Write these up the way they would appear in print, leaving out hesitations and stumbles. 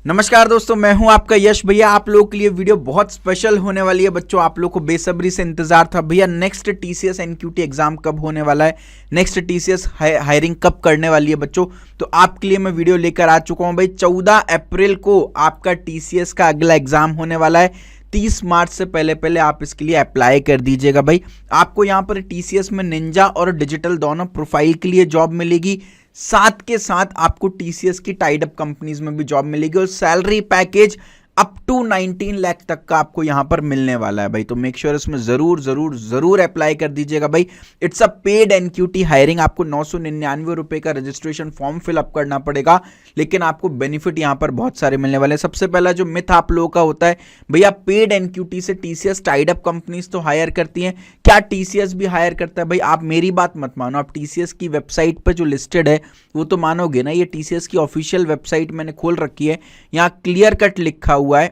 नमस्कार दोस्तों, मैं हूं आपका यश भैया। आप लोगों के लिए वीडियो बहुत स्पेशल होने वाली है बच्चों। आप लोगों को बेसब्री से इंतजार था भैया, नेक्स्ट टीसीएस एनक्यूटी एग्जाम कब होने वाला है, नेक्स्ट टीसीएस हायरिंग कब करने वाली है बच्चों। तो आपके लिए मैं वीडियो लेकर आ चुका हूं भाई। 14 अप्रैल को आपका टीसीएस का अगला एग्जाम होने वाला है। 30 मार्च से पहले पहले आप इसके लिए अप्लाई कर दीजिएगा भाई। आपको यहाँ पर टीसीएस में निंजा और डिजिटल दोनों प्रोफाइल के लिए जॉब मिलेगी। साथ के साथ आपको टीसीएस की टाइड अप कंपनीज में भी जॉब मिलेगी और salary package up to 19 lakh तक का आपको यहां पर मिलने वाला है भाई। तो मेक श्योर इसमें जरूर जरूर जरूर अप्लाई कर दीजिएगा भाई। It's a paid NQT hiring. आपको 999 रुपए का रजिस्ट्रेशन फॉर्म फिलअप करना पड़ेगा, लेकिन आपको बेनिफिट यहां पर बहुत सारे मिलने वाले हैं। सबसे पहला जो मिथ आप लोगों का होता है भैया, पेड एनक्यूटी से टीसीएस टाइड अप कंपनीज तो हायर करती हैं, क्या टीसीएस भी हायर करता है? भाई आप मेरी बात मत मानो, आप टीसीएस की वेबसाइट पर जो लिस्टेड है वो तो मानोगे ना। ये टीसीएस की ऑफिशियल वेबसाइट मैंने खोल रखी है, यहाँ क्लियर कट लिखा हुआ है,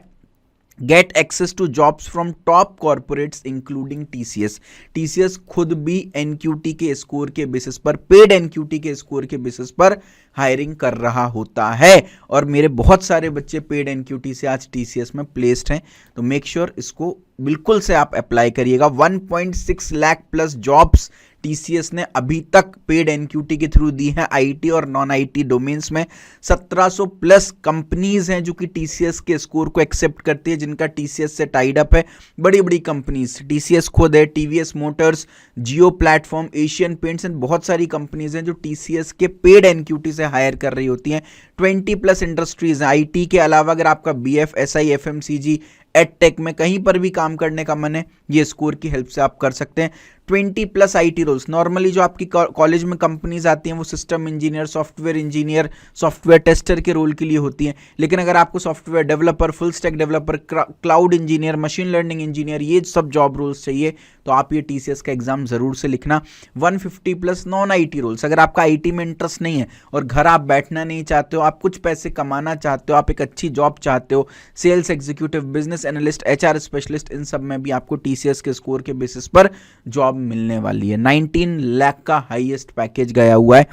get access to jobs from top corporates including TCS. TCS खुद भी एनक्यूटी के स्कोर के बेसिस पर, पेड एनक्यूटी के स्कोर के बेसिस पर हायरिंग कर रहा होता है। और मेरे बहुत सारे बच्चे पेड एनक्यूटी से आज टीसीएस में प्लेस्ड हैं। तो मेक श्योर इसको बिल्कुल से आप अप्लाई करिएगा। 1.6 लाख प्लस जॉब्स टीसीएस ने अभी तक पेड एनक्यूटी के थ्रू दी है, आईटी और नॉन आईटी डोमेन्स में। 1700 प्लस कंपनीज हैं जो कि टीसीएस के स्कोर को एक्सेप्ट करती है, जिनका टीसीएस से टाइड अप है। बड़ी बड़ी कंपनीज, टीसीएस खुद है, TVS Motors, Jio platform, Asian paints and बहुत सारी कंपनीज हैं जो टीसीएस के पेड एनक्यूटी से हायर कर रही होती हैं। 20 प्लस इंडस्ट्रीज हैं। आईटी के अलावा अगर आपका बीएफ, एसआई, एफएमसीजी, एडटेक में कहीं पर भी काम करने का मन है, ये स्कोर की हेल्प से आप कर सकते हैं। 20 प्लस आईटी रोल्स। नॉर्मली जो आपकी कॉलेज में कंपनीज आती हैं वो system engineer, software engineer, software tester के रोल के लिए होती हैं। लेकिन अगर आपको software developer, full stack developer, cloud engineer, machine learning engineer, ये सब जॉब रोल्स चाहिए तो आप ये टीसीएस का एग्जाम जरूर से लिखना। 150 प्लस नॉन आईटी रोल्स। अगर आपका आईटी में इंटरेस्ट नहीं है और घर आप बैठना नहीं चाहते हो, आप कुछ पैसे कमाना चाहते हो, आप एक अच्छी जॉब चाहते हो, sales executive, business analyst, HR specialist, इन सब में भी आपको टीसीएस के स्कोर के बेसिस पर जॉब मिलने वाली है। 19 लाख का हाईएस्ट पैकेज गया हुआ है।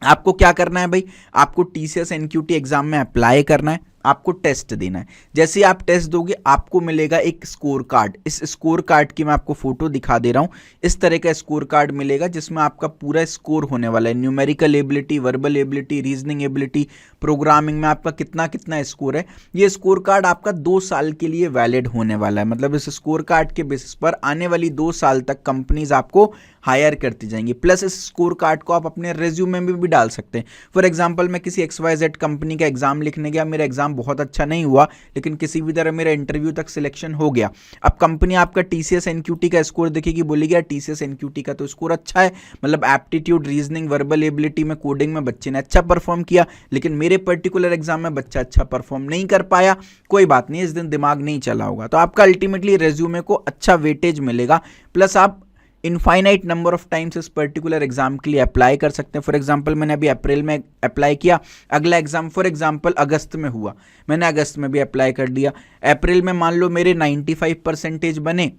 आपको क्या करना है भाई, आपको टीसीएस एनक्यूटी एग्जाम में अप्लाई करना है, आपको टेस्ट देना है। जैसे ही आप टेस्ट दोगे आपको मिलेगा एक स्कोर कार्ड। इस स्कोर कार्ड की मैं आपको फोटो दिखा दे रहा हूं। इस तरह का स्कोर कार्ड मिलेगा जिसमें आपका पूरा स्कोर होने वाला है। Numerical ability, verbal ability, reasoning ability, programming में आपका कितना कितना स्कोर है। ये स्कोर कार्ड आपका 2 साल के लिए वैलिड होने वाला है। मतलब इस स्कोर कार्ड के बेसिस पर आने वाली 2 साल तक कंपनीज आपको हायर करती जाएंगी। प्लस इस स्कोर कार्ड को आप अपने रेज्यूमे में भी डाल सकते हैं। फॉर एग्जांपल, मैं किसी XYZ कंपनी का एग्जाम लिखने गया, मेरा एग्जाम बहुत अच्छा नहीं हुआ, लेकिन किसी भी तरह मेरा इंटरव्यू तक सिलेक्शन हो गया। अब कंपनी आपका टीसीएस एनक्यूटी का स्कोर देखेगी, बोलेगी यार टीसीएस एनक्यूटी का तो स्कोर अच्छा है, मतलब एप्टीट्यूड, रीजनिंग, वर्बल एबिलिटी में, कोडिंग में बच्चे ने अच्छा परफॉर्म किया, लेकिन मेरे पर्टिकुलर एग्जाम में बच्चा अच्छा परफॉर्म नहीं कर पाया। कोई बात नहीं, इस दिन दिमाग नहीं चला होगा। तो आपका अल्टीमेटली रेज्यूमे को अच्छा वेटेज मिलेगा। प्लस आप इनफाइनाइट नंबर ऑफ टाइम्स इस पर्टिकुलर एग्जाम के लिए अप्लाई कर सकते हैं। फॉर एग्जांपल, मैंने अभी अप्रैल में अप्लाई किया, अगला एग्जाम फॉर एग्जांपल अगस्त में हुआ, मैंने अगस्त में भी अप्लाई कर दिया। अप्रैल में मान लो मेरे 95% बने।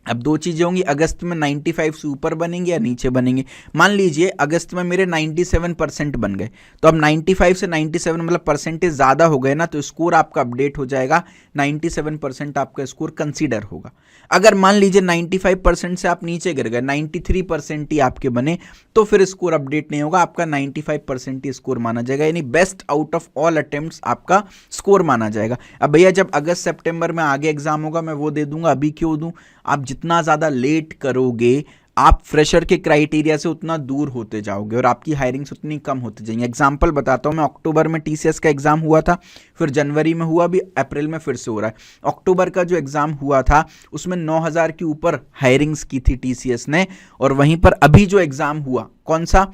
अब 2 चीज़ें होंगी, अगस्त में 95 से ऊपर बनेंगे या नीचे बनेंगे। मान लीजिए अगस्त में मेरे 97% बन गए, तो अब 95 से 97 मतलब परसेंटेज ज़्यादा हो गए ना, तो स्कोर आपका अपडेट हो जाएगा, 97% आपका स्कोर कंसीडर होगा। अगर मान लीजिए 95% से आप नीचे गिर गए, 93% ही आपके बने, तो फिर स्कोर अपडेट नहीं होगा, आपका 95% ही स्कोर माना जाएगा, यानी best out of all attempts आपका स्कोर माना जाएगा। अब भैया जब अगस्त सितंबर में आगे एग्जाम होगा मैं वो दे दूंगा, अभी क्यों दूं? आप जितना ज़्यादा लेट करोगे आप फ्रेशर के क्राइटेरिया से उतना दूर होते जाओगे और आपकी हायरिंग्स उतनी कम होती जाएंगी। एग्जांपल बताता हूँ, मैं अक्टूबर में टीसीएस का एग्जाम हुआ था, फिर जनवरी में हुआ, भी अप्रैल में फिर से हो रहा है। अक्टूबर का जो एग्जाम हुआ था उसमें 9000 के ऊपर हायरिंग्स की थी टीसीएस ने, और वहीं पर अभी जो एग्जाम हुआ, कौन सा,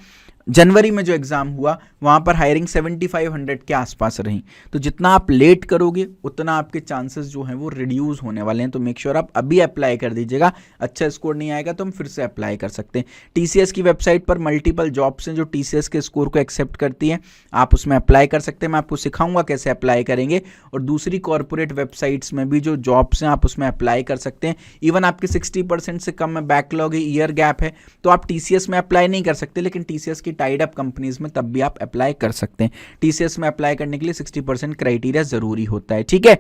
जनवरी में जो एग्जाम हुआ, वहां पर हायरिंग 7500 के आसपास रही। तो जितना आप लेट करोगे उतना आपके चांसेस जो हैं वो रिड्यूस होने वाले हैं। तो मेक श्योर आप अभी अप्लाई कर दीजिएगा। अच्छा स्कोर नहीं आएगा तो हम फिर से अप्लाई कर सकते हैं। टीसीएस की वेबसाइट पर मल्टीपल जॉब्स हैं जो टीसीएस के स्कोर को एक्सेप्ट करती हैं, आप उसमें अप्लाई कर सकते हैं। मैं आपको सिखाऊंगा कैसे अप्लाई करेंगे। और दूसरी कॉर्पोरेट वेबसाइट्स में भी जो जॉब्स हैं आप उसमें अप्लाई कर सकते हैं। इवन आपके 60% से कम में बैकलॉग है, ईयर गैप है, तो आप टीसीएस में अप्लाई नहीं कर सकते, लेकिन टीसीएस की की टाइड अप कंपनीज में, तब भी आप अप्लाई कर सकते हैं। टीसीएस में अप्लाई करने के लिए 60% क्राइटेरिया जरूरी होता है, ठीक है।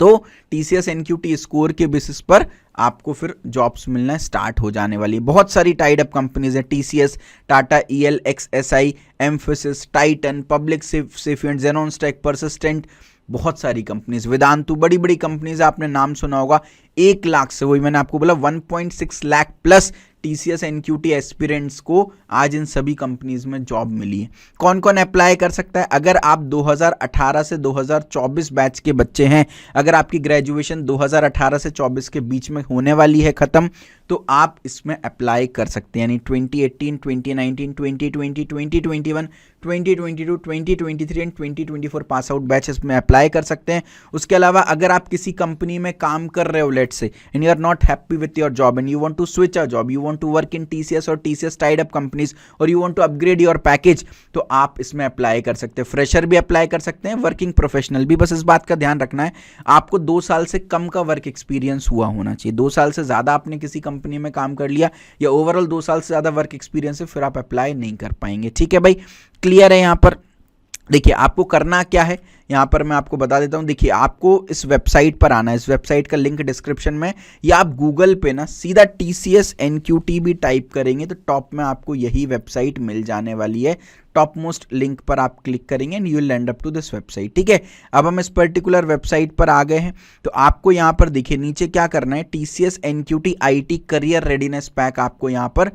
तो टीसीएस एनक्यूटी स्कोर के बेसिस पर आपको फिर जॉब्स मिलना स्टार्ट हो जाने वाली है। बहुत सारी टाइड अप कंपनीज है, TCS, Tata Elxsi, Mphasis, Titan, Publicis Sapient, XenonStack, Persistent, बहुत सारी कंपनीज, वेदांतु, बड़ी बड़ी कंपनीज आपने नाम सुना होगा। 1 लाख से, वही मैंने आपको बोला 1.6 lakh plus TCS NQT aspirants को आज इन सभी कंपनीज में जॉब मिली है। कौन कौन अप्लाई कर सकता है? अगर आप 2018 से 2024 बैच के बच्चे हैं, अगर आपकी ग्रेजुएशन 2018 से 24 के बीच में होने वाली है खत्म, तो आप इसमें अप्लाई कर सकते हैं। यानी 2018, 2019, 2020, 2021, 2022, 2023 एंड 2024 पास आउट बैचेस में अप्लाई कर सकते हैं। उसके अलावा अगर आप किसी कंपनी में काम कर रहे हो, let's say, and you are not happy with your job and you want to switch a job, you want to work in TCS और टीसीएस टाइड अप कंपनीज, और you want to upgrade your package, तो आप इसमें apply कर सकते हैं। Fresher भी apply कर सकते हैं, वर्किंग प्रोफेशनल भी। बस इस बात का ध्यान रखना है, आपको 2 साल से कम का वर्क एक्सपीरियंस हुआ होना चाहिए। 2 साल से ज्यादा आपने किसी कंपनी में काम कर लिया या ओवरऑल 2 साल से ज्यादा वर्क एक्सपीरियंस है, फिर आप अप्लाई नहीं कर पाएंगे, ठीक है भाई। क्लियर है? यहां पर देखिए आपको करना क्या है, यहां पर मैं आपको बता देता हूं। देखिए आपको इस वेबसाइट पर आना है, इस वेबसाइट का लिंक डिस्क्रिप्शन में, या आप गूगल पे ना सीधा टीसीएस एनक्यूटी भी टाइप करेंगे तो टॉप में आपको यही वेबसाइट मिल जाने वाली है। टॉप मोस्ट लिंक पर आप क्लिक करेंगे and you will end up to this website, ठीक है। अब हम इस पर्टिकुलर वेबसाइट पर आ गए हैं, तो आपको यहां पर देखिए नीचे क्या करना है, TCS NQT IT career readiness pack आपको यहां पर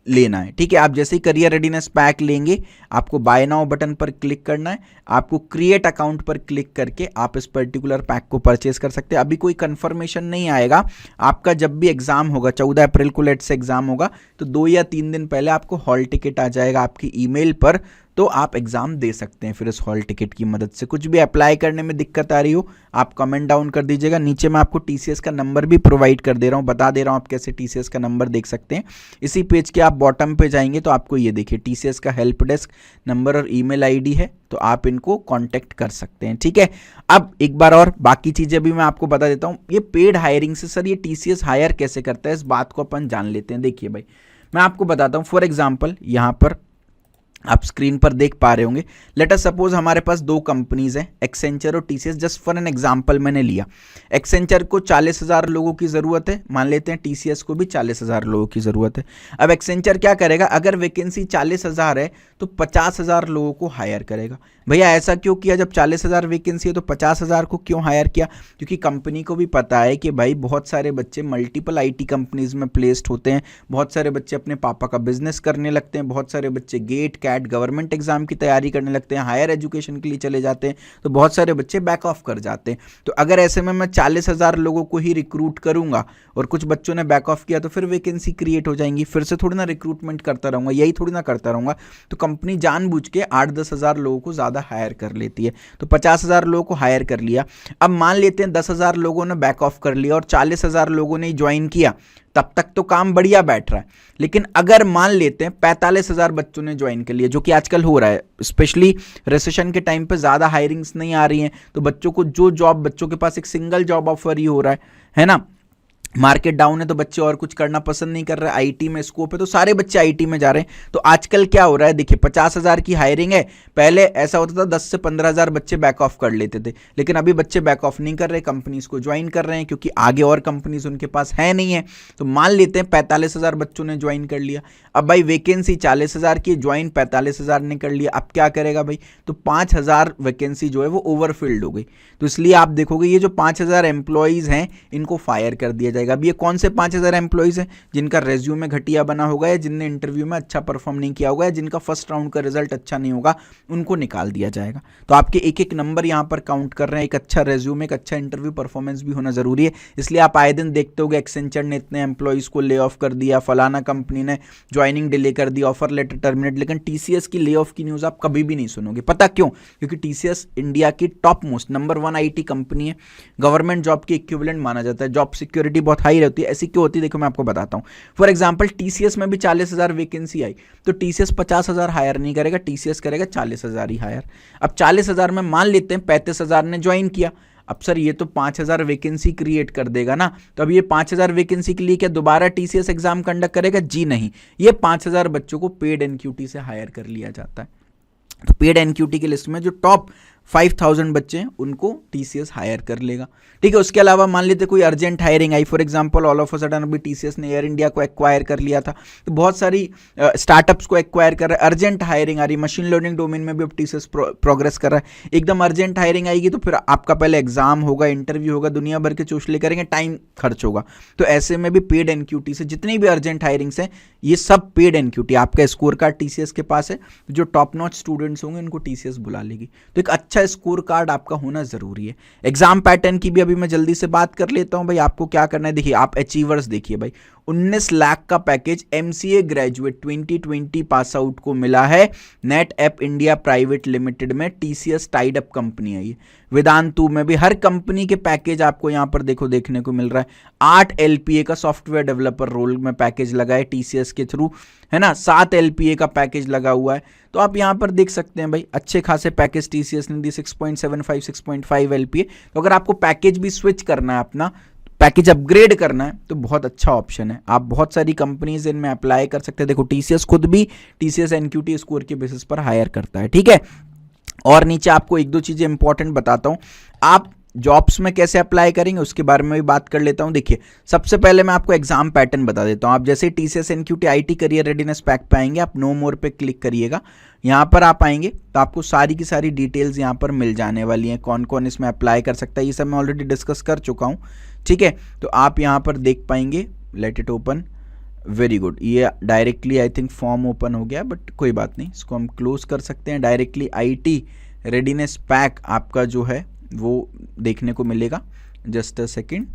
लेना है, ठीक है। आप जैसे ही करियर रेडीनेस पैक लेंगे, आपको बाय नाउ बटन पर क्लिक करना है, आपको क्रिएट अकाउंट पर क्लिक करके आप इस पर्टिकुलर पैक को परचेज कर सकते हैं। अभी कोई कंफर्मेशन नहीं आएगा, आपका जब भी एग्जाम होगा 14 अप्रैल को लेट से एग्जाम होगा, तो 2 या 3 दिन पहले आपको हॉल टिकट आ जाएगा आपकी ईमेल पर, तो आप एग्जाम दे सकते हैं फिर इस हॉल टिकट की मदद से। कुछ भी अप्लाई करने में दिक्कत आ रही हो, आप कमेंट डाउन कर दीजिएगा। नीचे मैं आपको टीसीएस का नंबर भी प्रोवाइड कर दे रहा हूं, बता दे रहा हूं आप कैसे टीसीएस का नंबर देख सकते हैं। इसी पेज के आप बॉटम पे जाएंगे तो आपको ये देखिए टीसीएस का हेल्प डेस्क नंबर और ईमेल आईडी है, तो आप इनको कांटेक्ट कर सकते हैं, ठीक है। अब एक बार और बाकी चीजें भी मैं आपको बता देता हूं। ये पेड हायरिंग से सर ये टीसीएस हायर कैसे करता है, इस बात को अपन जान लेते हैं। देखिए भाई मैं आपको बताता हूं, फॉर एग्जाम्पल यहां पर आप स्क्रीन पर देख पा रहे होंगे, लेट अस सपोज हमारे पास 2 कंपनीज हैं, एक्सेंचर और TCS. Just for an example मैंने लिया, एक्सेंचर को 40,000 लोगों की जरूरत है, मान लेते हैं टीसीएस को भी 40,000 लोगों की जरूरत है। अब एक्सेंचर क्या करेगा, अगर वैकेंसी 40,000 है तो 50,000 लोगों को हायर करेगा। भैया ऐसा क्यों किया, जब 40,000 वैकेंसी है तो 50,000 को क्यों हायर किया? क्योंकि कंपनी को भी पता है कि भाई बहुत सारे बच्चे मल्टीपल आईटी कंपनीज में प्लेस्ड होते हैं, बहुत सारे बच्चे अपने पापा का बिजनेस करने लगते हैं, बहुत सारे बच्चे गेट कैट गवर्नमेंट एग्जाम की तैयारी करने लगते हैं, हायर एजुकेशन के लिए चले जाते हैं, तो बहुत सारे बच्चे बैक ऑफ कर जाते हैं। तो अगर ऐसे में मैं 40,000 लोगों को ही रिक्रूट करूंगा और कुछ बच्चों ने बैक ऑफ किया, तो फिर वैकेंसी क्रिएट हो जाएंगी, फिर से थोड़ी ना रिक्रूटमेंट करता रहूंगा, यही थोड़ी ना करता रहूंगा। तो कंपनी जानबूझ के 8-10 हज़ार लोगों को ज्यादा हायर कर लेती है। तो 50,000 लोगों को हायर कर लिया। अब मान लेते हैं 10,000 लोगों ने बैक ऑफ कर लिया और 40,000 लोगों ने ज्वाइन किया, तब तक तो काम बढ़िया बैठ रहा है। लेकिन अगर मान लेते हैं 45,000 बच्चों ने ज्वाइन कर लिया, जो कि आजकल हो रहा है, स्पेशली रिसेशन के टाइम पे ज्यादा हायरिंग्स नहीं आ रही हैं, तो बच्चों को जो जॉब, बच्चों के पास एक सिंगल जॉब ऑफर ही हो रहा है ना। मार्केट डाउन है तो बच्चे और कुछ करना पसंद नहीं कर रहे, आईटी में स्कोप है तो सारे बच्चे आईटी में जा रहे हैं। तो आजकल क्या हो रहा है, देखिए 50,000 की हायरिंग है, पहले ऐसा होता था 10 से 15,000 बच्चे बैक ऑफ कर लेते थे, लेकिन अभी बच्चे बैक ऑफ नहीं कर रहे, कंपनीज को ज्वाइन कर रहे हैं, क्योंकि आगे और कंपनीज उनके पास है नहीं है। तो मान लेते हैं 45,000 बच्चों ने ज्वाइन कर लिया। अब भाई वैकेंसी 40,000 की, ज्वाइन 45,000 ने कर लिया, अब क्या करेगा भाई, तो 5,000 वैकेंसी जो है वो ओवरफिल्ड हो गई। तो इसलिए आप देखोगे ये जो 5,000 एम्प्लॉइज हैं इनको फायर कर दिया जाएगा। अब ये कौन से 5,000 एम्प्लॉइज हैं, जिनका रेज्यूमे घटिया बना होगा, या जिनने इंटरव्यू में अच्छा परफॉर्म नहीं किया होगा, या जिनका फर्स्ट राउंड का रिजल्ट अच्छा नहीं होगा, उनको निकाल दिया जाएगा। तो आपके एक एक नंबर यहाँ पर काउंट कर रहे हैं। एक अच्छा रेज्यूमे, एक अच्छा इंटरव्यू परफॉर्मेंस भी होना जरूरी है। इसलिए आप आए दिन देखते होगे एक्सेंचर ने इतने एम्प्लॉइज को ले ऑफ कर दिया, फलाना कंपनी ने ज्वाइनिंग डिले कर दी, ऑफर लेटर टर्मिनेट। लेकिन टीसीएस की ले ऑफ की न्यूज आप कभी भी नहीं सुनोगे। पता क्यों? क्योंकि टीसीएस इंडिया की top most number 1 IT company है, गवर्नमेंट जॉब की इक्विवेलेंट माना जाता है, जॉब सिक्योरिटी बहुत हाई रहती है। ऐसी क्यों होती है, देखो मैं आपको बताता हूं। फॉर एग्जांपल टीसीएस में भी 40,000 वैकेंसी आई, तो टीसीएस 50,000 हायर नहीं करेगा, टीसीएस करेगा 40,000 ही हायर। अब 40,000 में मान लेते हैं 35,000 ने ज्वाइन किया। अब सर ये तो 5000 वैकेंसी क्रिएट कर देगा ना, तो अब ये 5000 वैकेंसी के लिए क्या दोबारा टीसीएस एग्जाम कंडक्ट करेगा? जी नहीं, ये 5000 बच्चों को पेड एनक्यूटी से हायर कर लिया जाता है। तो पेड एनक्यूटी की लिस्ट में जो टॉप 5000 बच्चे हैं उनको टीसीएस हायर कर लेगा, ठीक है। उसके अलावा मान लेते कोई urgent hiring I, for example all of a sudden अभी टीसीएस ने एयर इंडिया को एक्वायर कर लिया था, तो बहुत सारी स्टार्टअप्स को एक्वायर कर रहा है, अर्जेंट हायरिंग आ रही, मशीन लर्निंग डोमेन में भी अब टीसीएस प्रोग्रेस कर रहा है, एकदम अर्जेंट हायरिंग आएगी तो फिर आपका पहले एग्जाम होगा, इंटरव्यू होगा, दुनिया भर के चोचले करेंगे, टाइम खर्च होगा। तो ऐसे में भी पेड एनक्यूटी से जितनी भी अर्जेंट हायरिंग्स हैं ये सब पेड एनक्यूटी, आपका स्कोर कार्ड टीसीएस के पास है, जो टॉप नॉच स्टूडेंट्स होंगे उनको टीसीएस बुला लेगी। तो एक अच्छा स्कोर कार्ड आपका होना जरूरी है। एग्जाम पैटर्न की भी अभी मैं जल्दी से बात कर लेता हूं भाई, आपको क्या करना है, देखिए आप अचीवर्स देखिए भाई, 19 लाख का package MCA graduate 2020 pass out को मिला है net app India private limited में, टीसीएस टाइड अप कंपनी है ये। वेदांतु में भी हर कंपनी के पैकेज आपको यहां पर देखो देखने को मिल रहा है। 8 एलपीए का सॉफ्टवेयर डेवलपर रोल में पैकेज लगा है टीसीएस के थ्रू, है ना, 7 एलपीए का पैकेज लगा हुआ है। तो आप यहां पर देख सकते हैं भाई अच्छे खासे पैकेज टीसीएस ने दी, 6.75 6.5 एलपीए। तो अगर आपको पैकेज भी स्विच करना है, अपना पैकेज अपग्रेड करना है, तो बहुत अच्छा ऑप्शन है। आप बहुत सारी कंपनीज इनमें अप्लाई कर सकते हैं। देखो टीसीएस खुद भी टीसीएस एनक्यूटी स्कोर के बेसिस पर हायर करता है, ठीक है। और नीचे आपको एक दो चीजें इंपॉर्टेंट बताता हूं, आप जॉब्स में कैसे अप्लाई करेंगे उसके बारे में भी बात कर लेता हूं। देखिए सबसे पहले मैं आपको एग्जाम पैटर्न बता देता हूं। आप जैसे TCS NQT IT career readiness pack पे आएंगे, आप नो मोर पे क्लिक करिएगा, यहां पर आप आएंगे तो आपको सारी की सारी डिटेल्स यहां पर मिल जाने वाली हैं, कौन कौन इसमें अप्लाई कर सकता है, ये सब मैं ऑलरेडी डिस्कस कर चुका हूं, ठीक है। तो आप यहां पर देख पाएंगे, let it open, very good, ये directly I think form open हो गया, बट कोई बात नहीं, इसको हम क्लोज कर सकते हैं। डायरेक्टली आईटी रेडीनेस पैक आपका जो है वो देखने को मिलेगा, just a second,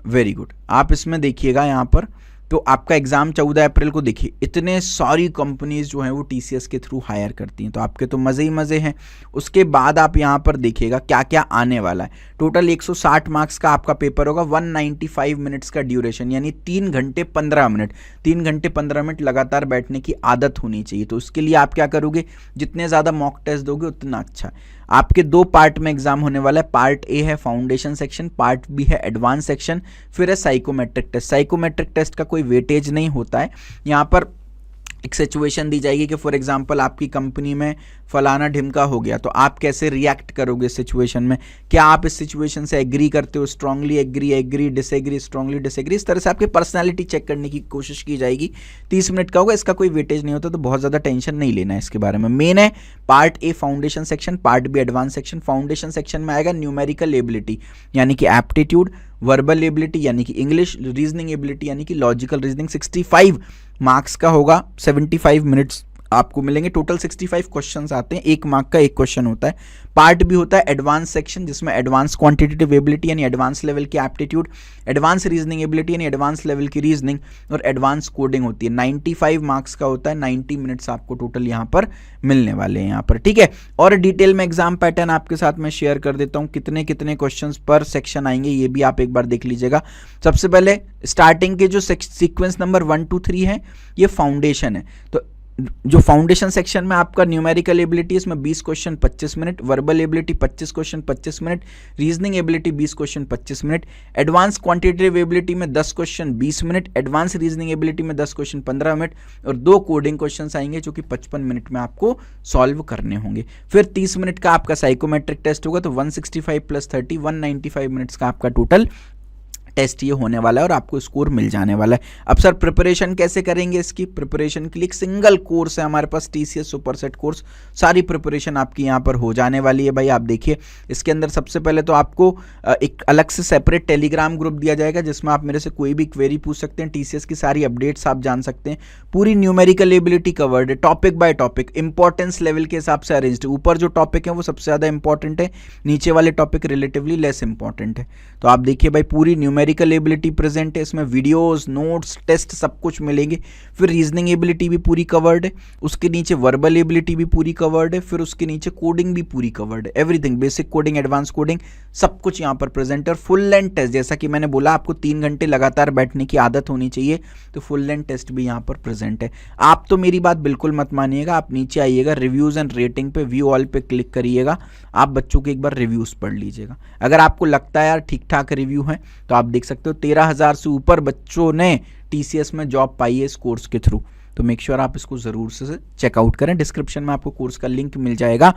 very good. आप इसमें देखिएगा यहाँ पर, तो आपका एग्जाम 14 अप्रैल को, देखिए इतने सारी कंपनीज जो हैं वो टीसीएस के थ्रू हायर करती हैं, तो आपके तो मज़े ही मज़े हैं। उसके बाद आप यहाँ पर देखिएगा क्या क्या आने वाला है। टोटल 160 मार्क्स का आपका पेपर होगा, 195 मिनट्स का ड्यूरेशन, यानी 3 घंटे 15 मिनट, 3 घंटे 15 मिनट लगातार बैठने की आदत होनी चाहिए। तो उसके लिए आप क्या करोगे, जितने ज़्यादा मॉक टेस्ट दोगे उतना अच्छा। आपके 2 पार्ट में एग्जाम होने वाला है, पार्ट ए है फाउंडेशन सेक्शन, पार्ट बी है एडवांस सेक्शन, फिर है साइकोमेट्रिक टेस्ट। साइकोमेट्रिक टेस्ट का कोई वेटेज नहीं होता है, यहाँ पर एक सिचुएशन दी जाएगी कि फॉर एग्जांपल आपकी कंपनी में फलाना ढिमका हो गया, तो आप कैसे रिएक्ट करोगे इस सिचुएशन में, क्या आप इस सिचुएशन से एग्री करते हो, strongly agree, agree disagree, strongly disagree, इस तरह से आपकी पर्सनालिटी चेक करने की कोशिश की जाएगी। 30 मिनट का होगा, इसका कोई वेटेज नहीं होता, तो बहुत ज़्यादा टेंशन नहीं लेना है इसके बारे में। मेन है part A foundation section, part B advance section. Foundation section में आएगा न्यूमेरिकल एबिलिटी यानी कि एप्टीट्यूड, वर्बल एबिलिटी यानी कि इंग्लिश, रीजनिंग एबिलिटी यानी कि लॉजिकल रीजनिंग। 65 मार्क्स का होगा, 75 मिनट्स आपको मिलेंगे। टोटल 65 क्वेश्चंस आते हैं, 1 मार्क का 1 क्वेश्चन होता है। पार्ट भी होता है एडवांस सेक्शन, जिसमें एडवांस क्वांटिटेटिव एबिलिटी यानी एडवांस लेवल की एप्टीट्यूड, एडवांस रीजनिंग एबिलिटी यानी एडवांस लेवल की रीजनिंग, और एडवांस कोडिंग होती है। 95 मार्क्स का होता है, 90 मिनट्स आपको टोटल यहाँ पर मिलने वाले हैं यहाँ पर, ठीक है। और डिटेल में एग्जाम पैटर्न आपके साथ मैं शेयर कर देता हूँ, कितने कितने क्वेश्चन पर सेक्शन आएंगे ये भी आप एक बार देख लीजिएगा। सबसे पहले स्टार्टिंग के जो सीक्वेंस नंबर 1 2 3 है ये फाउंडेशन है, तो जो फाउंडेशन सेक्शन में आपका न्यूमेरिकल एबिलिटी, इसमें 20 question 25 minute, verbal ability 25 question 25 minute, reasoning ability 20 question 25 minute, advance quantitative ability में 10 question 20 minute, advance reasoning ability में 10 क्वेश्चन 15 मिनट, और 2 कोडिंग क्वेश्चन आएंगे जो कि 55 मिनट में आपको सॉल्व करने होंगे। फिर 30 मिनट का आपका साइकोमेट्रिक टेस्ट होगा, तो 165 + 30 195 मिनट्स का आपका टोटल टेस्ट ये होने वाला है और आपको स्कोर मिल जाने वाला है। अब सर प्रिपरेशन कैसे करेंगे, इसकी प्रिपरेशन के लिए एक सिंगल कोर्स है हमारे पास, टीसीएस सुपरसेट कोर्स, सारी प्रिपरेशन आपकी यहाँ पर हो जाने वाली है भाई। आप देखिए इसके अंदर सबसे पहले तो आपको एक अलग से सेपरेट टेलीग्राम ग्रुप दिया जाएगा, जिसमें आप मेरे से कोई भी क्वेरी पूछ सकते हैं, टीसीएस की सारी अपडेट्स आप जान सकते हैं, पूरी न्यूमेरिकल एबिलिटी कवर्ड है, topic by topic, importance level के हिसाब से अरेंज्ड है। ऊपर जो टॉपिक है वो सबसे ज़्यादा इंपॉर्टेंट है, नीचे वाले टॉपिक रिलेटिवली लेस इंपॉर्टेंट है। तो आप देखिए भाई पूरी न्यूमेरिकल न्यूमेरिकल एबिलिटी प्रेजेंट है, इसमें वीडियोस, नोट्स, टेस्ट सब कुछ मिलेंगे। फिर रीजनिंग एबिलिटी भी पूरी कवर्ड है, उसके नीचे वर्बल एबिलिटी भी पूरी कवर्ड है, फिर उसके नीचे कोडिंग भी पूरी कवर्ड है। Everything, basic coding, advance coding, सब कुछ यहाँ पर प्रेजेंट है। और फुल लेंथ टेस्ट, जैसा कि मैंने बोला आपको 3 घंटे लगातार बैठने की आदत होनी चाहिए, तो फुल लेंथ टेस्ट भी यहाँ पर प्रेजेंट है। आप तो मेरी बात बिल्कुल मत मानिएगा, आप नीचे आइएगा, रिव्यूज एंड रेटिंग पे, व्यू ऑल पे क्लिक करिएगा, आप बच्चों के एक बार रिव्यूज पढ़ लीजिएगा। अगर आपको लगता है यार ठीक ठाक रिव्यू है तो आप देख सकते हो 13,000 से ऊपर बच्चों ने टीसीएस में जॉब पाई है इस कोर्स के थ्रू। तो मेक श्योर आप इसको जरूर से चेकआउट करें, डिस्क्रिप्शन में आपको कोर्स का लिंक मिल जाएगा।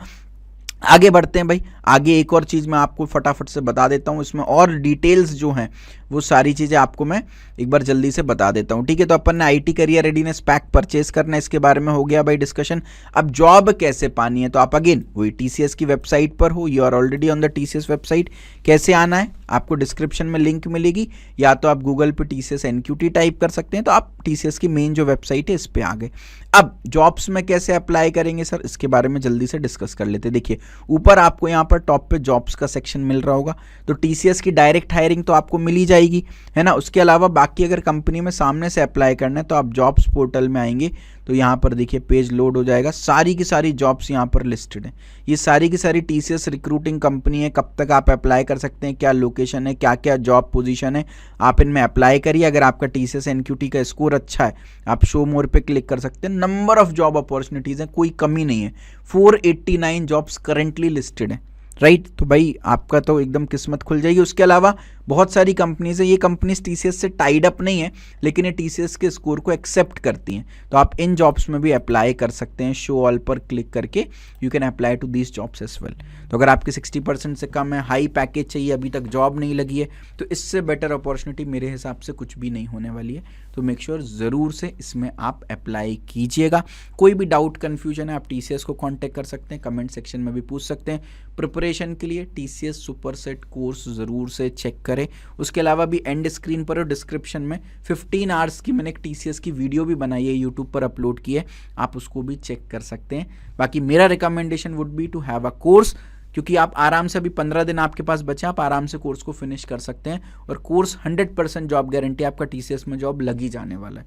आगे बढ़ते हैं भाई, आगे एक और चीज़ मैं आपको फटाफट से बता देता हूँ, इसमें और डिटेल्स जो हैं वो सारी चीज़ें आपको मैं एक बार जल्दी से बता देता हूँ, ठीक है। तो अपन ने IT career readiness pack purchase करना है, इसके बारे में हो गया भाई डिस्कशन। अब जॉब कैसे पानी है, तो आप अगेन वही टीसीएस की वेबसाइट पर हो, you are already on the TCS website. कैसे आना है, आपको डिस्क्रिप्शन में लिंक मिलेगी, या तो आप गूगल पे टीसीएस एनक्यूटी टाइप कर सकते हैं, तो आप टीसीएस की मेन जो वेबसाइट है इस पे आ गए। अब जॉब्स में कैसे अप्लाई करेंगे सर, इसके बारे में जल्दी से डिस्कस कर लेते हैं। देखिए ऊपर आपको यहाँ पर टॉप पे जॉब्स का सेक्शन मिल रहा होगा, तो टीसीएस की डायरेक्ट हायरिंग तो आपको मिल ही जाएगी, है ना। उसके अलावा बाकी अगर कंपनी में सामने से अप्लाई करना है तो आप जॉब्स पोर्टल में आएंगे, तो यहाँ पर देखिए पेज लोड हो जाएगा, सारी की सारी जॉब्स यहाँ पर लिस्टेड हैं। ये सारी की सारी टीसीएस रिक्रूटिंग कंपनी है, कब तक आप अप्लाई कर सकते हैं, क्या लोकेशन है, क्या क्या जॉब पोजीशन है, आप इनमें अप्लाई करिए। अगर आपका टीसीएस एनक्यूटी का स्कोर अच्छा है, आप शो मोर पे क्लिक कर सकते हैं। नंबर ऑफ जॉब अपॉर्चुनिटीज़ हैं, कोई कमी नहीं है, 489 जॉब्स करेंटली लिस्टेड हैं, राइट। तो भाई आपका तो एकदम किस्मत खुल जाएगी। उसके अलावा बहुत सारी कंपनीज है, ये कंपनीज टीसीएस से टाइड अप नहीं है, लेकिन ये टीसीएस के स्कोर को एक्सेप्ट करती हैं, तो आप इन जॉब्स में भी अप्लाई कर सकते हैं। शो ऑल पर क्लिक करके you can apply to these jobs as well. तो अगर आपकी 60% से कम है, हाई पैकेज चाहिए, अभी तक जॉब नहीं लगी है, तो इससे बेटर अपॉर्चुनिटी मेरे हिसाब से कुछ भी नहीं होने वाली है। तो मेक श्योर ज़रूर से इसमें आप अप्लाई कीजिएगा। कोई भी डाउट कन्फ्यूजन है आप टीसीएस को कॉन्टैक्ट कर सकते हैं, कमेंट सेक्शन में भी पूछ सकते हैं। प्रिपरेशन के लिए टीसीएस सुपरसेट कोर्स ज़रूर से चेक करें। उसके अलावा भी एंड स्क्रीन पर और डिस्क्रिप्शन में 15 आवर्स की मैंने एक टीसीएस की वीडियो भी बनाई है, यूट्यूब पर अपलोड की है, आप उसको भी चेक कर सकते हैं। बाकी मेरा recommendation would be to have a course, क्योंकि आप आराम से, अभी 15 दिन आपके पास बचे, आप आराम से कोर्स को फिनिश कर सकते हैं, और कोर्स 100% जॉब गारंटी, आपका टीसीएस में जॉब लगी जाने वाला है,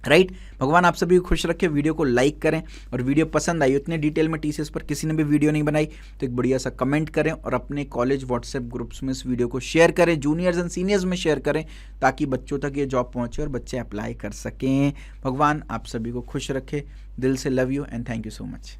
राइट। भगवान आप सभी को खुश रखे। वीडियो को लाइक करें, और वीडियो पसंद आई, उतने डिटेल में टीसीएस पर किसी ने भी वीडियो नहीं बनाई तो एक बढ़िया सा कमेंट करें, और अपने कॉलेज व्हाट्सएप ग्रुप्स में इस वीडियो को शेयर करें, जूनियर्स एंड सीनियर्स में शेयर करें, ताकि बच्चों तक ये जॉब पहुंचे और बच्चे अप्लाई कर सकें। भगवान आप सभी को खुश रखे। दिल से love you and thank you so much.